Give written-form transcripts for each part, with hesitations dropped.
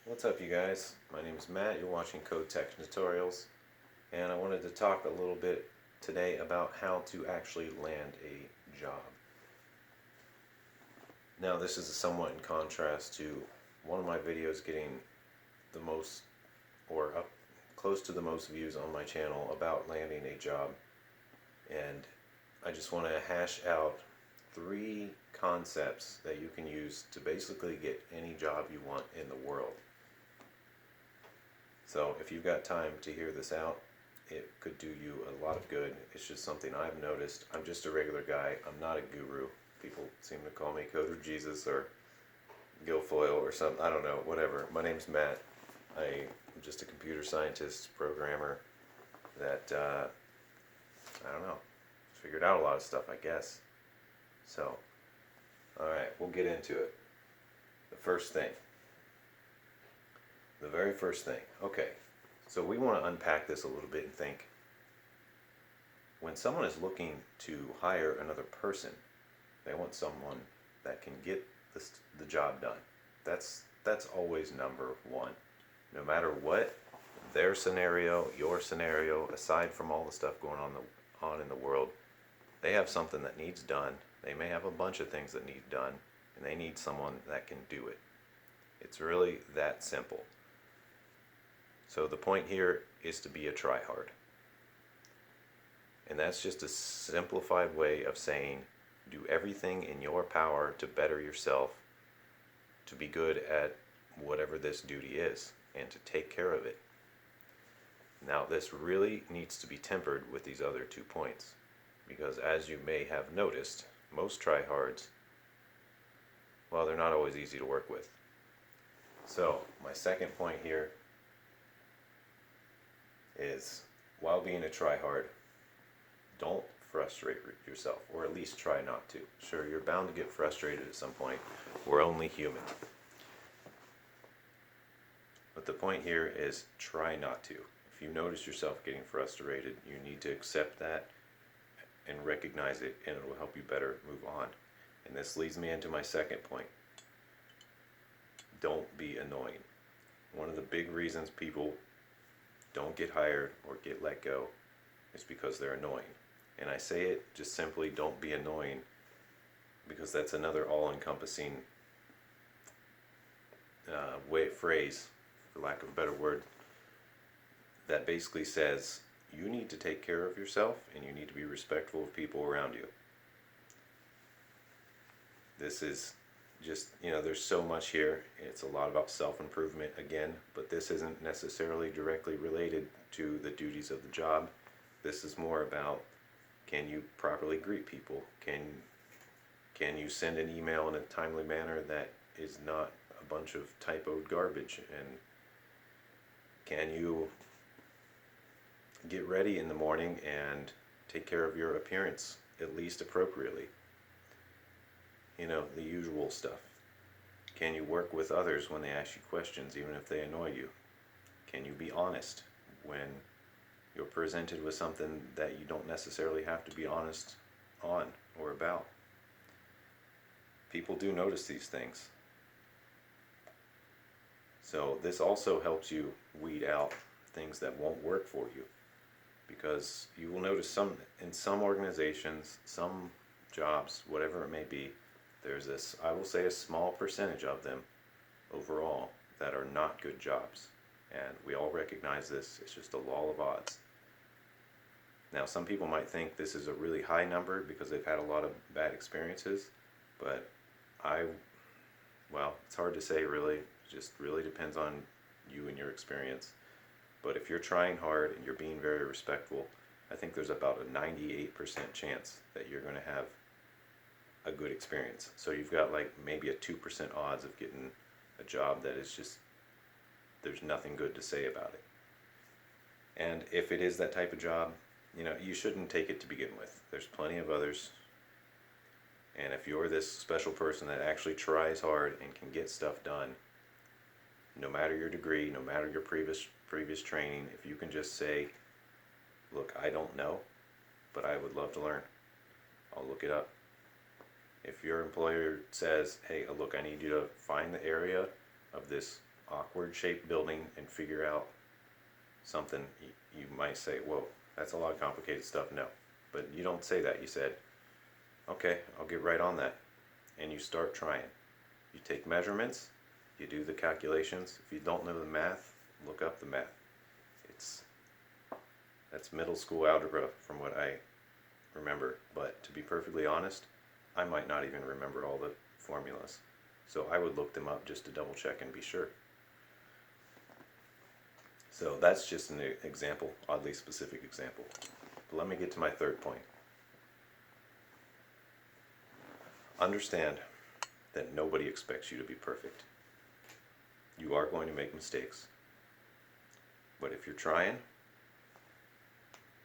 What's up, you guys? My name is Matt. You're watching Code Tech Tutorials, and I wanted to talk a little bit today about how to actually land a job. Now, this is somewhat in contrast to one of my videos getting the most, or up close to the most views on my channel about landing a job, and I just want to hash out 3 concepts that you can use to basically get any job you want in the world. So if you've got time to hear this out, it could do you a lot of good. It's just something I've noticed. I'm just a regular guy. I'm not a guru. People seem to call me Coder Jesus or Guilfoyle or something. I don't know, whatever. My name's Matt. I'm just a computer scientist, programmer that, I don't know, figured out a lot of stuff, I guess. So, alright, we'll get into it. The very first thing. Okay, so we want to unpack this a little bit and think. When someone is looking to hire another person, they want someone that can get the job done. That's always number one. No matter what their scenario, your scenario, aside from all the stuff going on in the world, they have something that needs done. They may have a bunch of things that need done, and they need someone that can do it. It's really that simple. So the point here is to be a tryhard. And that's just a simplified way of saying do everything in your power to better yourself, to be good at whatever this duty is, and to take care of it. Now this really needs to be tempered with these other 2 points, because as you may have noticed, most tryhards, well, they're not always easy to work with. So my second point here is, while being a tryhard, don't frustrate yourself, or at least try not to. Sure, you're bound to get frustrated at some point. We're only human. But the point here is try not to. If you notice yourself getting frustrated, you need to accept that and recognize it, and it will help you better move on. And this leads me into my second point. Don't be annoying. One of the big reasons people don't get hired or get let go is because they're annoying. And I say it just simply, don't be annoying, because that's another all-encompassing phrase, for lack of a better word, that basically says you need to take care of yourself and you need to be respectful of people around you. This is just, there's so much here. It's a lot about self-improvement again, but this isn't necessarily directly related to the duties of the job. This is more about, can you properly greet people? Can you send an email in a timely manner that is not a bunch of typoed garbage? And can you get ready in the morning and take care of your appearance, at least appropriately? The usual stuff. Can you work with others when they ask you questions, even if they annoy you? Can you be honest when you're presented with something that you don't necessarily have to be honest on or about? People do notice these things. So this also helps you weed out things that won't work for you, because you will notice in some organizations, some jobs, whatever it may be, there's this, I will say, a small percentage of them overall that are not good jobs. And we all recognize this. It's just a law of odds. Now, some people might think this is a really high number because they've had a lot of bad experiences, but well, it's hard to say really. It just really depends on you and your experience. But if you're trying hard and you're being very respectful, I think there's about a 98% chance that you're going to have a good experience. So you've got like maybe a 2% odds of getting a job that is just, there's nothing good to say about it. And if it is that type of job, you shouldn't take it to begin with. There's plenty of others. And if you're this special person that actually tries hard and can get stuff done, no matter your degree, no matter your previous training, if you can just say, look, I don't know, but I would love to learn. I'll look it up. If your employer says, hey, look, I need you to find the area of this awkward shaped building and figure out something, you might say, whoa, that's a lot of complicated stuff. No, but you don't say that. You said, okay, I'll get right on that. And you start trying. You take measurements, you do the calculations. If you don't know the math, look up the math. That's middle school algebra from what I remember, but to be perfectly honest, I might not even remember all the formulas. So I would look them up just to double check and be sure. So that's just an example, oddly specific example. But let me get to my third point. Understand that nobody expects you to be perfect. You are going to make mistakes. But if you're trying,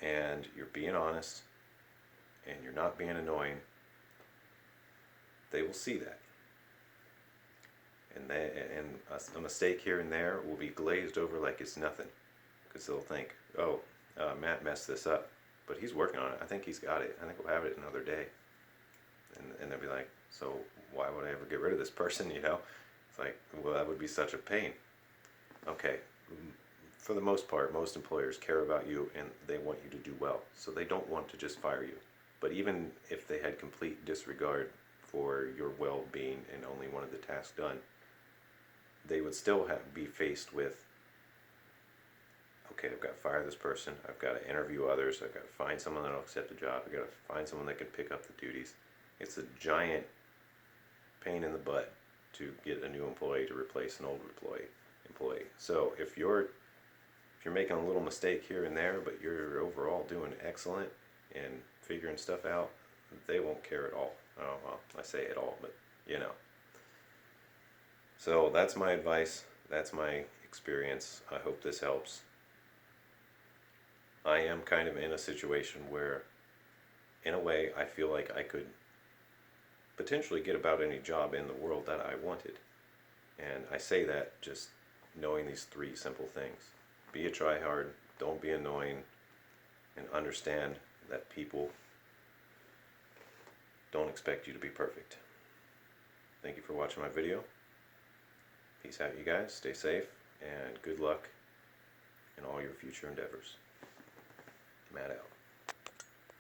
and you're being honest, and you're not being annoying, they will see that. And a mistake here and there will be glazed over like it's nothing. Because they'll think, oh, Matt messed this up, but he's working on it. I think he's got it. I think we'll have it another day. And they'll be like, so why would I ever get rid of this person, you know? It's like, well, that would be such a pain. Okay, for the most part, most employers care about you and they want you to do well. So they don't want to just fire you. But even if they had complete disregard for your well-being and only wanted the task done, they would still be faced with, okay, I've got to fire this person, I've got to interview others, I've got to find someone that will accept the job, I've got to find someone that can pick up the duties. It's a giant pain in the butt to get a new employee to replace an old employee. So if you're making a little mistake here and there, but you're overall doing excellent and figuring stuff out, they won't care at all. Oh, well, I say it all, but you know. So that's my advice. That's my experience. I hope this helps. I am kind of in a situation where, in a way, I feel like I could potentially get about any job in the world that I wanted. And I say that just knowing these three simple things. Be a tryhard, don't be annoying, and understand that people don't expect you to be perfect. Thank you for watching my video. Peace out, you guys. Stay safe, and good luck in all your future endeavors. Matt out.